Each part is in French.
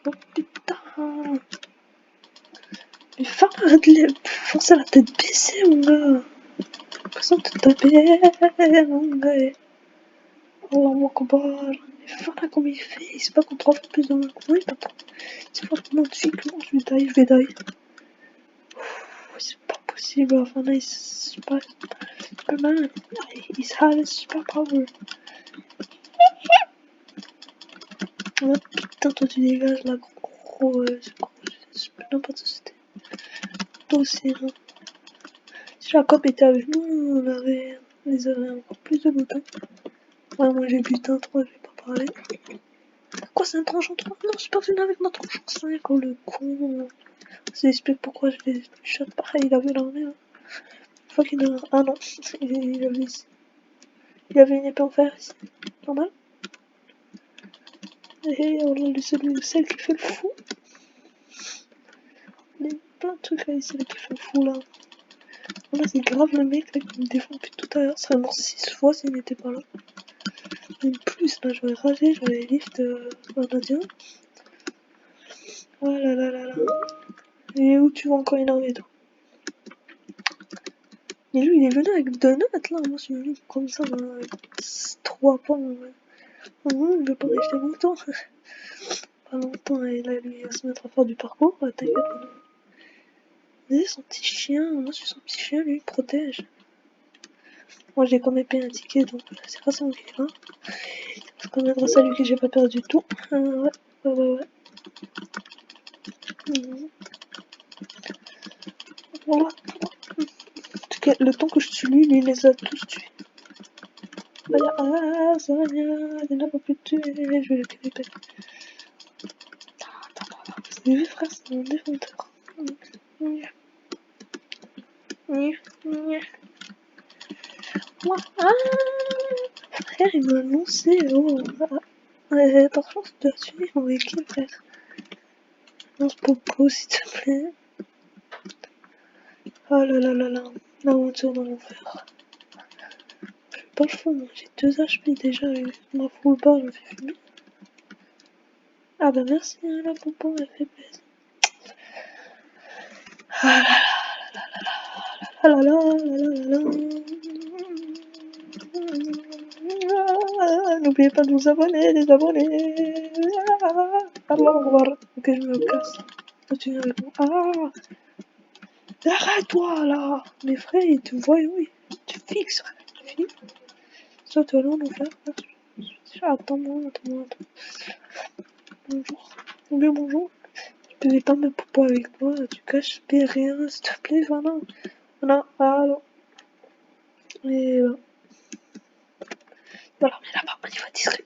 Oh putain. Mais force à la tête baissée, mon gars. L'impression de te taper, mon gars. Allah Akbar. Mais Fana, comment il fait? Il se bat contre 3 fois plus de monde que moi, c'est franchement difficile. Je vais die. C'est pas possible, Fana, c'est pas mal. His had a superpower. Oh putain, toi tu dégages là, gros, c'est plus n'importe ce c'était. Toi aussi, hein. Si Jacob était avec nous, on aurait encore plus de loot, hein. Ouais, moi j'ai butin 3, je vais pas parler. Quoi, c'est un tranchant 3? Non, je suis pas venu avec ma tranchant 5, oh le con. Ça explique pourquoi je l'ai shot pareil, il avait l'armée, hein. Une fois qu'il a... Ah non, il avait une épée en fer ici. Normal. Et on a celle qui fait le fou. Il y a plein de trucs là ici là, qui fait le fou là. Là c'est grave le mec là qui me défend depuis tout à l'heure. Ça serait mort 6 fois s'il n'était pas là. Même plus là, j'aurais ragé, j'aurais lift un indien. Oh là là là là. Et où tu vas encore énerver toi? Et lui il est venu avec 2 notes là, moi je suis venu comme ça avec 3 points. Il veut pas rester longtemps. Pas longtemps et là lui il va se mettre à faire du parcours. T'inquiète pas. Vas-y son petit chien, moi je suis son petit chien, lui il me protège. Moi j'ai quand même payé un ticket donc c'est pas son vie là. C'est quand même grâce à lui que j'ai pas perdu tout. Ouais. Voilà. En tout cas, le temps que je tue lui, il les a tous tués. Ah, Sonia, il n'a pas pu tuer, je vais le tuer. C'est vu frère, c'est mon défenseur. Ah, frère, il m'a annoncé, oh. Par contre, tu dois tuer mon équipe, frère. Non, c'est Popo, s'il te plaît. Oh là là là là, l'aventure dans l'enfer. Je suis pas le fond, moi. J'ai 2 HP déjà, ma full bar, je me fais fumer. Ah bah merci, hein, la Popo, elle fait plaisir. Ah là là là là là là. N'oubliez pas de vous abonner, les abonnés. Allah Akbar. Ok, je me casse. Toi, tu viens avec moi. Ah, arrête-toi là. Mes frères, ils te voient, oui. Tu fixes, soit tu vas aller en enfer. Attends-moi. Bonjour. Oui, bonjour. Je vais pas me popo avec toi. Tu caches rien, s'il te plaît, voilà. Voilà, allô. Et voilà, mais là-bas, on y va discret.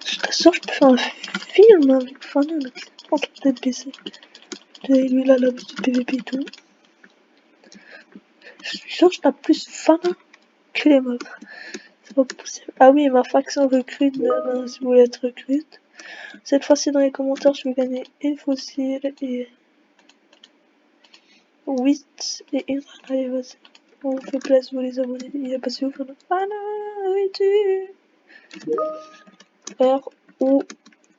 Je t'assure, je peux faire un film avec Fana, avec entre tête baissée. Lui, il a l'habitude de PVP et tout. Je suis sûr que je tape plus Fana que les mobs. C'est pas possible. Ah oui, ma faction recrute, si vous voulez être recrute. Cette fois-ci, dans les commentaires, je vais gagner une fossile et 8 et une. Allez, vas-y. On vous fait place, vous les abonnés. Il a passé où, Fana? Fana, où es-tu? R, O,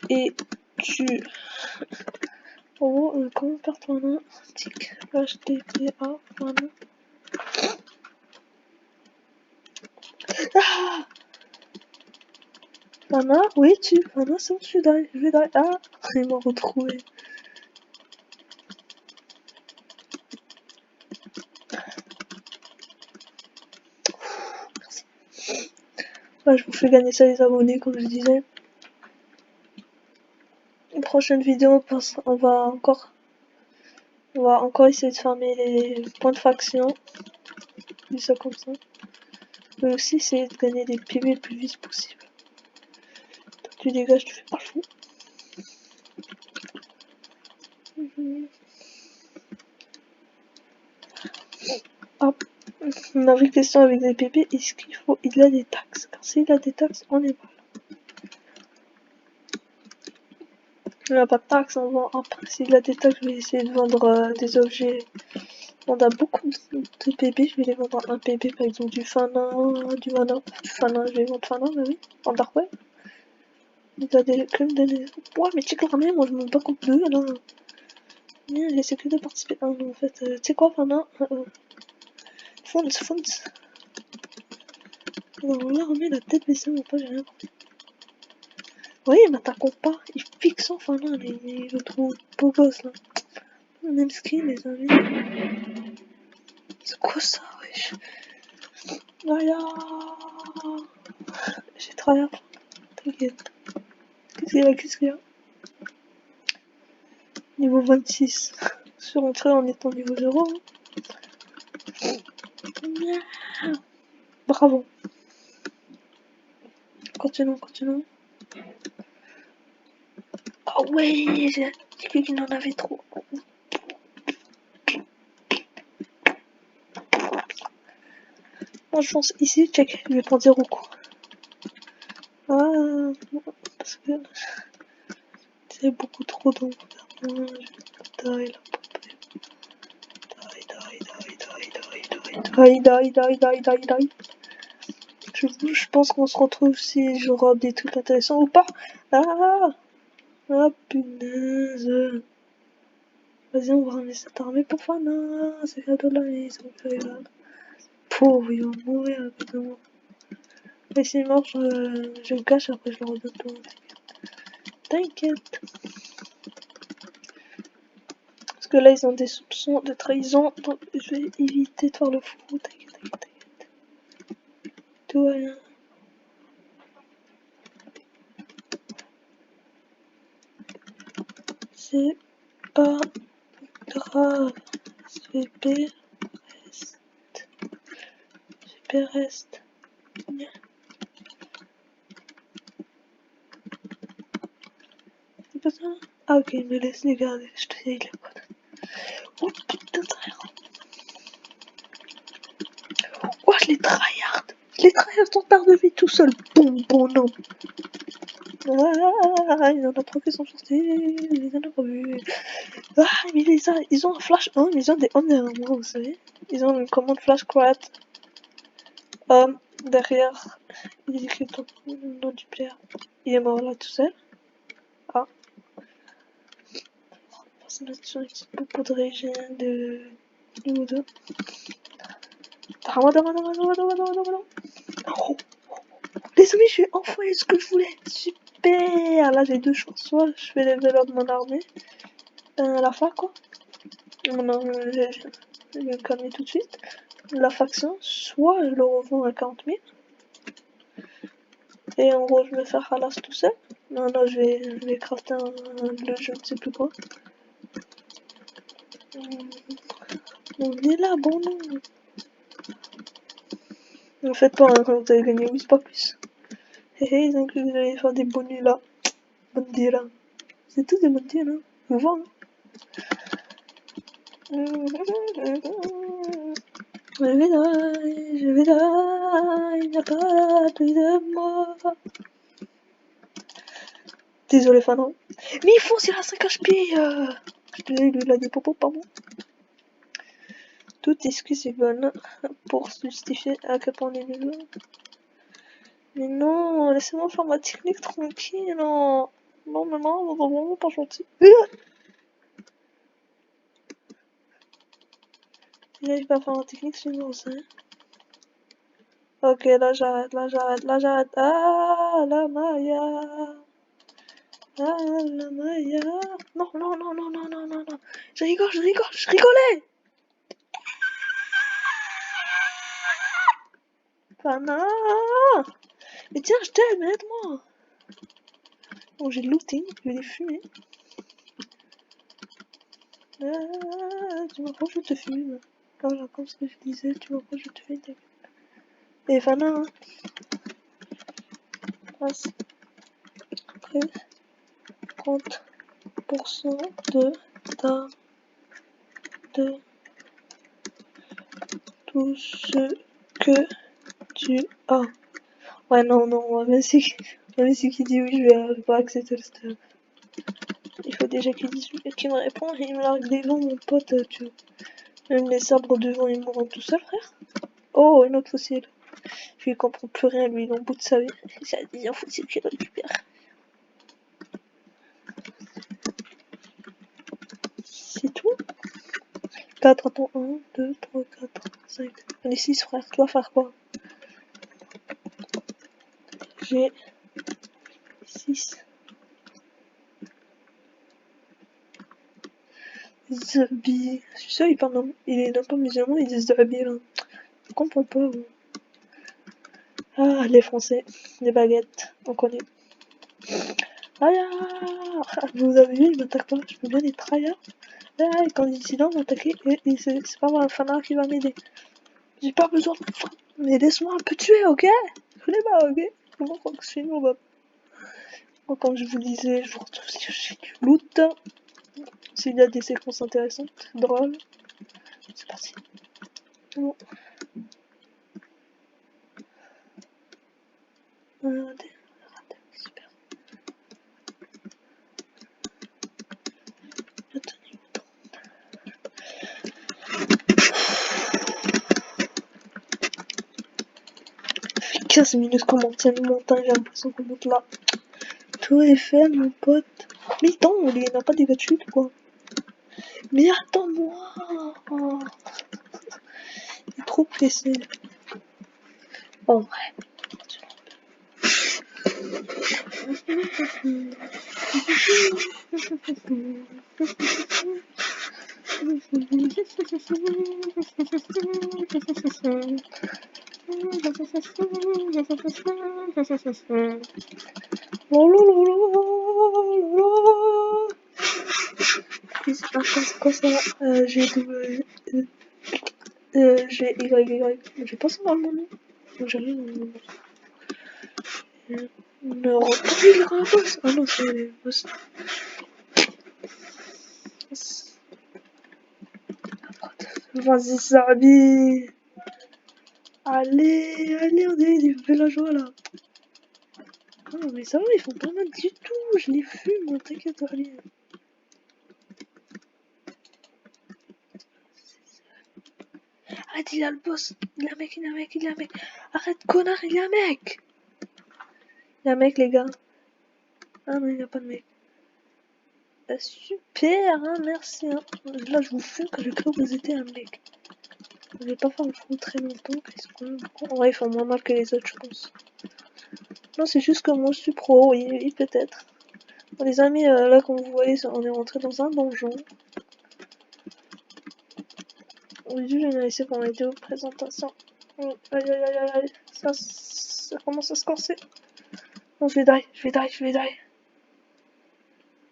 et tu. Oh, comment faire ton nom? Tic, HTTPA, Fana. Ah! Fana, où es-tu? Fana, c'est bon, je vais die. Ah! Il m'a retrouvé. Merci. Ouais, je vous fais gagner ça les abonnés, comme je disais. Une prochaine vidéo, on va encore essayer de farmer les points de faction. Dis ça comme ça. Mais aussi essayer de gagner des PV le plus vite possible. Toi, tu dégages, tu fais pas le fou. Hop. Ma vraie question avec des bébés, est-ce qu'il faut, il a des taxes? Car s'il a des taxes, on est mal. Il n'a pas de taxes, on vend après. S'il a des taxes, je vais essayer de vendre des objets. On a beaucoup de bébés, je vais les vendre un bébé, par exemple du fanin, du mana. Du fanin, je vais vendre fanin, mais oui, en dark web. Il a des que des. Ouais, mais check l'armée, moi je monte pas contre deux, là. J'essaie que de participer. Ah non, en fait, tu sais quoi, fanin? Fonce. Dans l'armée, la tête baissée, mon pote, j'ai rien compris. Oui, il m'attaquons pas. Il fixe enfin là, le trop beau gosse là. Même skin, les amis. C'est quoi ça, wesh? Aïe. J'ai travaillé. T'inquiète. Qu'est-ce qu'il y a? Niveau 26. Je suis rentré en étant niveau 0. Hein. Bravo. Continuons. Ah ouais, j'ai cru qu'il en avait trop. Moi je pense ici, check, je vais prendre 0 coup. Ah, parce que c'est beaucoup trop d'eau. Je vais die là. Die. Je pense qu'on se retrouve si j'aurai des trucs intéressants ou pas. Ah punaise. Vas-y, on va ramener cette armée pour Fana. C'est cadeau là, ils sont fait là. Pauvre, ils vont mourir à cause de moi. Mais s'ils meurent, je le cache, après je le redonne tout. T'inquiète. Parce que là, ils ont des soupçons de trahison, donc je vais éviter de faire le fou. T'inquiète. Tout va bien. C'est pas grave. VP reste. C'est pas ça? Ah ok, il me laisse les garder. Je te dis les codes. Oh putain, tryhard. Oh, je les tryhard. Ton part de vie tout seul. Bon non. Ah, il y en a trois qui sont sortis. Il y en a pas vu. Ah, mais ils ont un flash 1, mais ils ont des on derrière moi, vous savez. Ils ont une commande flash quad. Derrière, il est écrit le nom du player. Il est mort là tout seul. Ah. C'est notre équipe pour de régime de niveau 2. Oh, les amis, je vais enfin ce que je voulais. Super. Là, j'ai deux choix. Soit je fais level up mon armée. À la fin, quoi. Non, je vais me calmer tout de suite. La faction, soit je le revends à 40 000. Et en gros, je vais faire Halas tout seul. Non, je vais crafter le jeu, je ne sais plus quoi. On est là, bon non. Ne faites pas, hein, quand vous avez gagné 8 pas plus. Ils ont cru que vous allez faire des bonus là. Bonne deal là. C'est tout des bonnes deals, hein. Vous voir, hein. Je vais là, il n'y a pas plus de moi. Désolé, Fanon. Mais il fonce, il a 5 HP. Il a des popos, pardon. Toute excuse est bonne pour justifier à quel point on est nul. Mais non, laissez-moi faire ma technique tranquille. Non, c'est vraiment pas gentil. Si j'arrive pas à faire ma technique, c'est une grosse, hein. Ok, là j'arrête. Ah, la Maya. Ah, la Maya. Non. Je rigolais. Fana. Mais tiens, je t'aime, aide-moi. Bon, j'ai le looting, je vais les fumer. Tu m'approches, je te fume. Voilà, comme ce que je disais, tu m'approches, je te fume. Et Fana, hein. Passe après 30% de ta tout ce que tu as. Ouais, non, non, même si qui dit oui, je vais pas accepter le stade. Il faut déjà qu'il dise oui, qu'il me répond et il me largue des vents, mon pote, tu vois. Même les sabres devant, ils mourront tout seul, frère. Oh, une autre fossile. Je lui comprends plus rien, lui, dans le bout de sa vie. C'est un fossile qu'il récupère. C'est tout. 4, attends, 1, 2, 3, 4, 5. On est 6, frère. Tu vas faire quoi? J'ai 6. Zabi. Je suis sûr, il est pas musulman, il dit Zabi, là. Je comprends pas, bon. Ah, les Français. Les baguettes. On connaît. Aïe, vous avez vu, il m'attaque pas. Je peux bien les trahir. Ah, et quand il dit non, m'attaquer, et c'est pas un fanard qui va m'aider. J'ai pas besoin de mais laisse-moi un peu tuer, ok? Je connais pas, ok? Comment croire que je suis nous, moi, comme je vous disais, je vous retrouve si j'ai du loot. S'il y a des séquences intéressantes, drôles. C'est parti. Bon. Super. Attendez. 15 minutes qu'on monte une montagne, j'ai l'impression qu'on monte là. Tout est fait, mon pote. Mais attends, il n'a pas des gars de chute, quoi. Mais attends-moi. Oh. Il est trop pressé. En vrai. Quoi ça? J'ai Y. J'ai pas ça dans mon nom. J'ai rien dans mon nom. Non, il y aura un boss. Ah non, c'est le boss. Vas-y, Sabi. Allez, on est des villageois là. Ah, mais ça va, ils font pas mal du tout. Je les fume, t'inquiète, rien. Arrête, il y a le boss. Il y a un mec. Arrête, connard, il y a un mec. Il y a un mec, les gars. Ah non, il n'y a pas de mec. Super, hein, merci. Hein. Là, je vous fume que j'ai cru que vous étiez un mec. Je vais pas faire le fou très longtemps. Ouais, ils font moins mal que les autres, je pense. Non, c'est juste que moi, je suis pro, oui, peut-être. Bon, les amis, là, comme vous voyez, on est rentré dans un donjon. Au début, j'ai laissé pour la vidéo présentation. Aïe. Ça commence à se corser. Non, je vais die.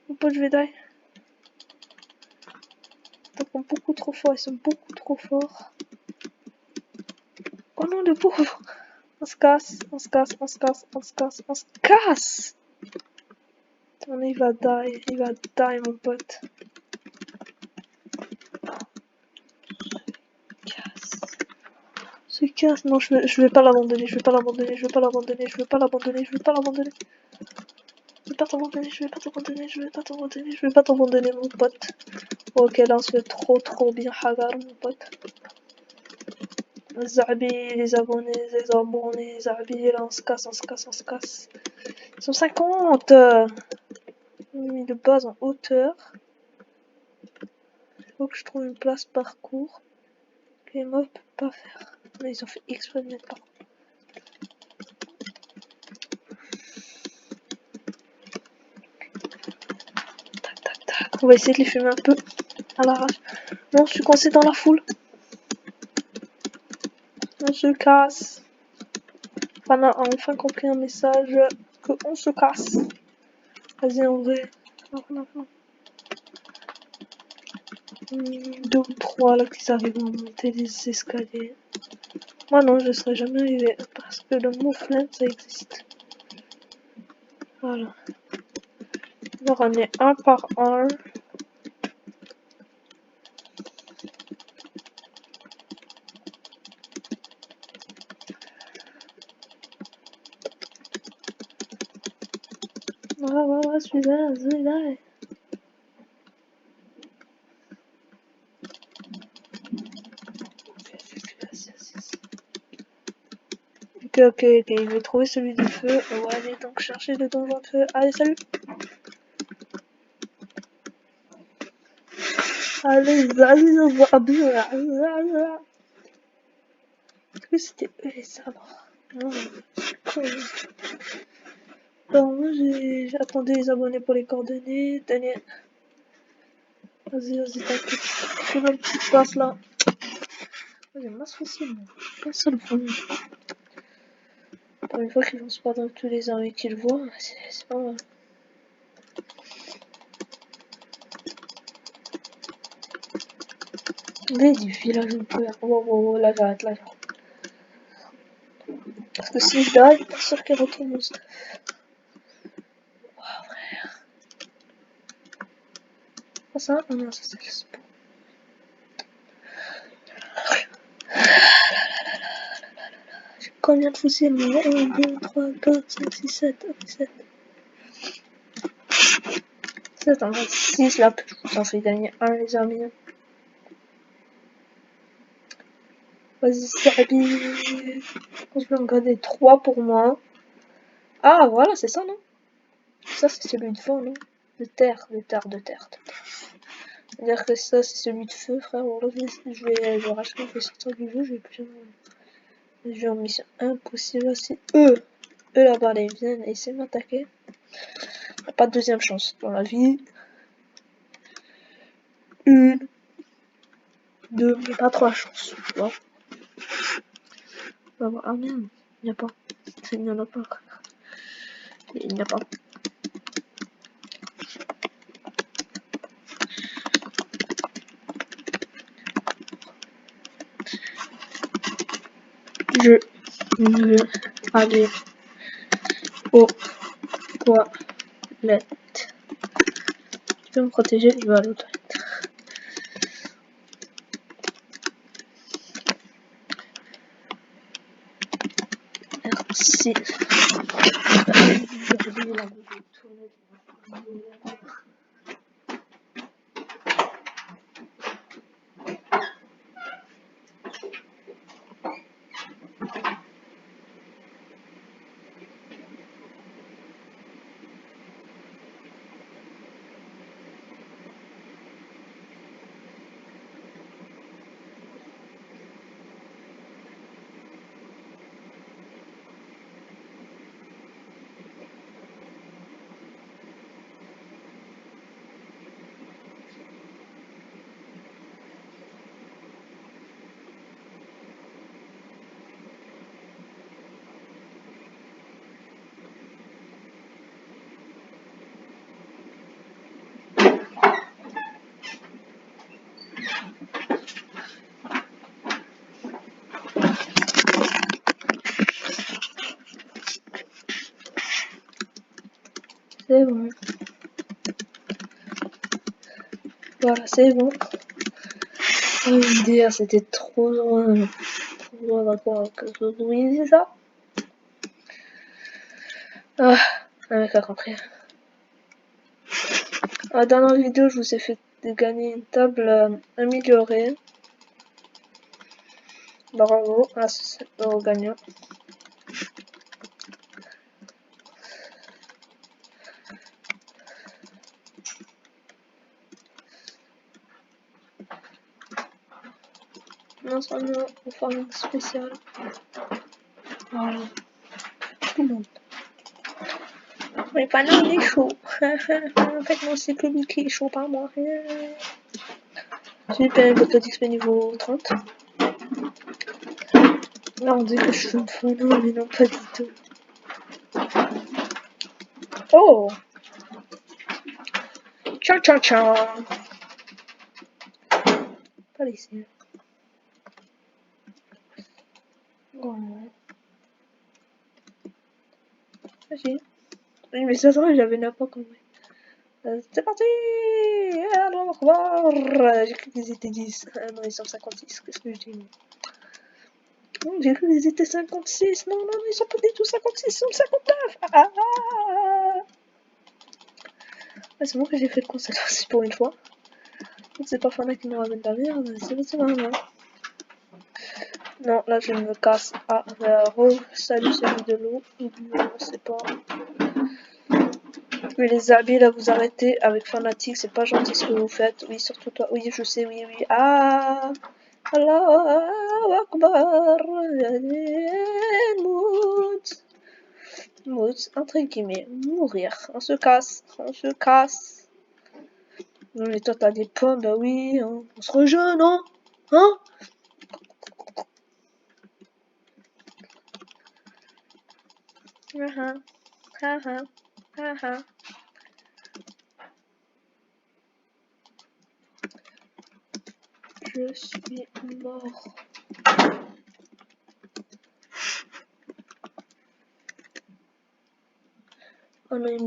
Mon pote, je vais die. Ils sont beaucoup trop forts, ils sont beaucoup trop forts. Oh non, le pauvre. On se casse. On il va die, mon pote. Se casse. Non, je vais pas l'abandonner. Je vais pas t'abandonner, mon pote. Ok, là, on se fait trop bien hagar, mon pote. Zabi, les abonnés, Zabi, là, on se casse. Ils sont 50. Mis de base en hauteur. Faut que je trouve une place parcours que les mobs peuvent pas faire. Mais ils ont fait exprès de mettre parcours. Tac. On va essayer de les fumer un peu à l'arrache. Non, je suis coincé dans la foule. On se casse. On a enfin compris un message que on se casse. Vas-y, en vrai. Non. 2 ou 3 là qui arrivent à monter les escaliers. Moi non, je serais jamais arrivé parce que le mouvement ça existe. Voilà. On va ramener un par un. Ouais, celui-là, celui-là. Ok, je vais trouver celui du feu. On va aller donc chercher le donjon de feu. Allez, salut! Allez, est-ce que c'était eux les sabres? Non, bon, moi j'attendais les abonnés pour les coordonnées. Daniel, vas-y, t'inquiète. Fais ma petite passe là. J'ai masse facile, moi. Pas ça le problème. Une fois qu'ils vont se perdre tous les ennemis qu'ils voient, c'est pas mal. Mais du village un peu. Oh, là j'arrête, là j'arrête. Parce que si je die, pas sûr qu'il retourne mon stuff. Oh, frère. Ah ça? Ah non, ça c'est le sport. J'ai combien de fossiles? 1, 2, 3, 4, 5, 6, 7. Ok, 7. 7 en fait 6 là, j'en fais gagner un les amis. Vas-y, salut. Je vais en garder 3 pour moi. Ah voilà, c'est ça non? Ça c'est celui de fond non? De terre. C'est-à-dire que ça c'est celui de feu frère. Voilà, je vais racheter, je vais sortir du jeu, je vais plus je vais en mission impossible. Si eux là-bas ils viennent et essaient de m'attaquer, y'a pas de deuxième chance dans la vie. 1, 2, mais pas 3 chances, tu vois. Ah merde, il n'y a pas. Il n'y en a pas. Il n'y a pas. Je veux aller aux toilettes. Tu peux me protéger, je veux aller aux toilettes. Merci. C'est bon. Voilà, c'est bon. Oh, MDR, c'était trop loin. Trop loin d'accord que je disais ça. Ah, un mec a compris. Dans la vidéo, je vous ai fait gagner une table améliorée. Bravo, ah, c'est au gagnant. Non, c'est un farming spécial. Voilà. Tout le monde. Mais pas non, il est chaud. En fait, non, c'est que lui qui est chaud, pas moi. J'ai fait un peu d'XP niveau 30. Là, on dit que je suis une folle, mais non, pas du tout. Oh! Ciao, ciao, ciao! Pas ici. Ouais. Vas-y. Oui, mais ça serait, j'avais n'importe quoi. C'est parti! Alors, au revoir! J'ai cru qu'ils étaient 10. Ah non, ils sont 56. Qu'est-ce que je dis? J'ai cru qu'ils étaient 56. Non, ils sont pas du tout 56, ils sont 59. Ah, c'est moi que j'ai fait le concert aussi pour une fois. C'est pas Fana qui nous ramène la merde, c'est vraiment. Non, là je me casse. Ah, salut celui de l'eau. C'est pas. Oui, les habits là, vous arrêtez avec Fanatique, c'est pas gentil ce que vous faites. Oui, surtout toi. Oui, je sais, oui, oui. Ah, Allahu Akbar. Mout, entre guillemets, mourir. On se casse, on se casse. Non, mais toi t'as des pommes, bah oui, hein. On se rejoint, non? Hein? Ah ah, ah ah, ah ah. Je suis mort. Oh non,